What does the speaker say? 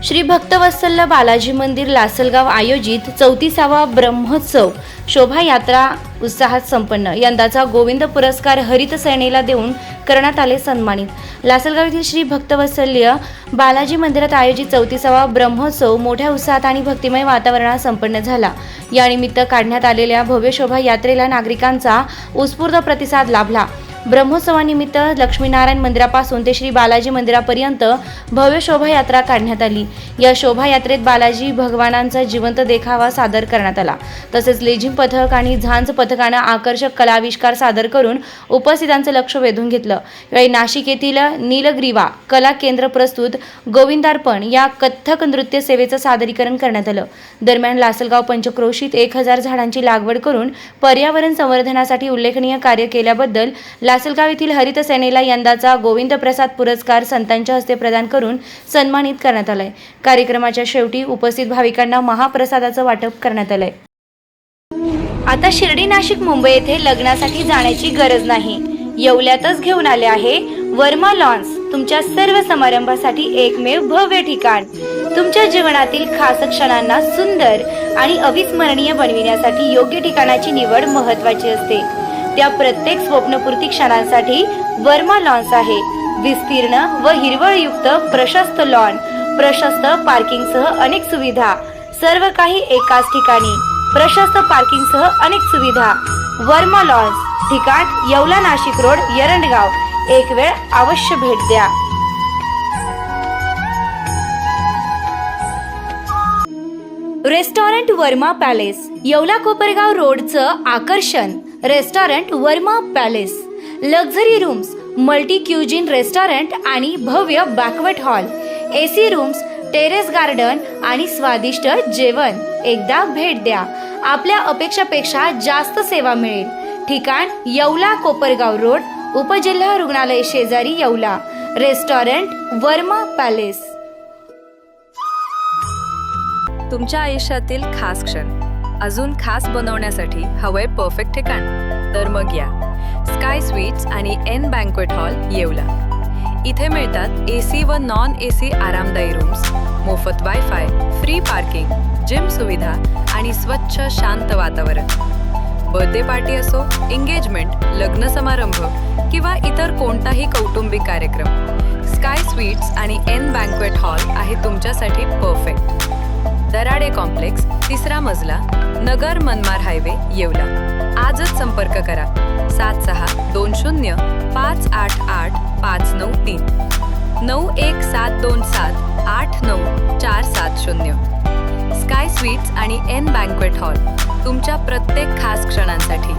श्री भक्तवत्सल बालाजी मंदिर लासलगाव आयोजित 34वा ब्रह्मोत्सव शोभायात्रा उत्साहात संपन्न। यंदाचा गोविंद पुरस्कार हरित सेनेला देऊन करण्यात आले सन्मानित। लासलगाव येथील श्री भक्तवत्सल्य बालाजी मंदिरात आयोजित 34वा ब्रह्मोत्सव मोठ्या उत्साहात आणि भक्तिमय वातावरणात संपन्न झाला। यानिमित्त काढण्यात आलेल्या भव्य शोभायात्रेला नागरिकांचा उत्स्फूर्त प्रतिसाद लाभला। ब्रह्मोत्सवानिमित्त लक्ष्मीनारायण मंदिरापासून ते श्री बालाजी मंदिरापर्यंत भव्य शोभायात्रा काढण्यात आली। या शोभायात्रेत बालाजी भगवानांचा जिवंत देखावा सादर करण्यात आला। तसेच लेझिम पथक आणि झांज पथकानं आकर्षक कलाविष्कार सादर करून उपस्थितांचं लक्ष वेधून घेतलं। यावेळी नाशिक येथील नीलग्रीवा कला केंद्र प्रस्तुत गोविंदार्पण या कथ्थक नृत्य सेवेचं सादरीकरण करण्यात आलं। दरम्यान लासलगाव पंचक्रोशीत 1000 झाडांची लागवड करून पर्यावरण संवर्धनासाठी उल्लेखनीय कार्य केल्याबद्दल लासलगाव येथील हरित सेनेला यंदाचा गोविंद प्रसाद पुरस्कार संतांच्या हस्ते प्रदान करून सन्मानित करण्यात आलाय। कार्यक्रमाच्या शेवटी उपस्थित भाविकांना महाप्रसादाचं वाटप करण्यात आलंय। आता शिर्डी नाशिक मुंबई येथे लग्नासाठी जाण्याची गरज नाही, येवल्यातच घेऊन आले आहे वर्मा लॉन्स। तुमच्या सर्व समारंभासाठी एकमेव भव्य ठिकाण। तुमच्या जीवनातील खास क्षणांना सुंदर आणि अविस्मरणीय बनविण्यासाठी योग्य ठिकाणाची निवड महत्त्वाची असते। त्या प्रत्येक स्वप्नपूर्ती क्षणांसाठी वर्मा लॉन्स आहे। विस्तीर्ण व हिरवळयुक्त प्रशस्त लॉन, प्रशस्त पार्किंगसह अनेक सुविधा, सर्व काही एकाच ठिकाणी। प्रशस्त पार्किंगसह अनेक सुविधा। वर्मा लॉन्स, ठिकाण येवला नाशिक रोड एरंडगाव। एक वेळ अवश्य भेट द्या। रेस्टॉरंट वर्मा पॅलेस, येवला कोपरगाव रोडचं आकर्षण। Restaurant Varma palace, luxury rooms, multi cuisine restaurant आणि भव्य banquet hall, AC rooms, terrace garden आणि स्वादिष्ट जेवण। एकदा भेट द्या, आपल्या अपेक्षापेक्षा जास्त सेवा मिळेल। ठिकाण येवला कोपरगाव रोड, उपजिल्हा रुग्णालय शेजारी येवला। Restaurant Varma palace. तुमच्या आयुष्यातील खास क्षण अजून खास बनवण्यासाठी हवंय परफेक्ट ठिकाण? तर मग या स्काय स्वीट्स आणि एन बँक्वेट हॉल येवला। इथे मिळतात एसी व नॉन एसी आरामदायी रूम्स, मोफत वायफाय, फ्री पार्किंग, जिम सुविधा आणि स्वच्छ शांत वातावरण। बर्थडे पार्टी असो, एंगेजमेंट, लग्न समारंभ किंवा इतर कोणताही कौटुंबिक कार्यक्रम, स्काय स्वीट्स आणि एन बँक्वेट हॉल आहे तुमच्यासाठी परफेक्ट। दराडे कॉम्प्लेक्स, 3रा मजला, नगर मनमाड हायवे येवला। आजच संपर्क करा 7620 588 593 91727 89470। स्काय स्वीट्स आणि एन बँक्वेट हॉल, तुमच्या प्रत्येक खास क्षणांसाठी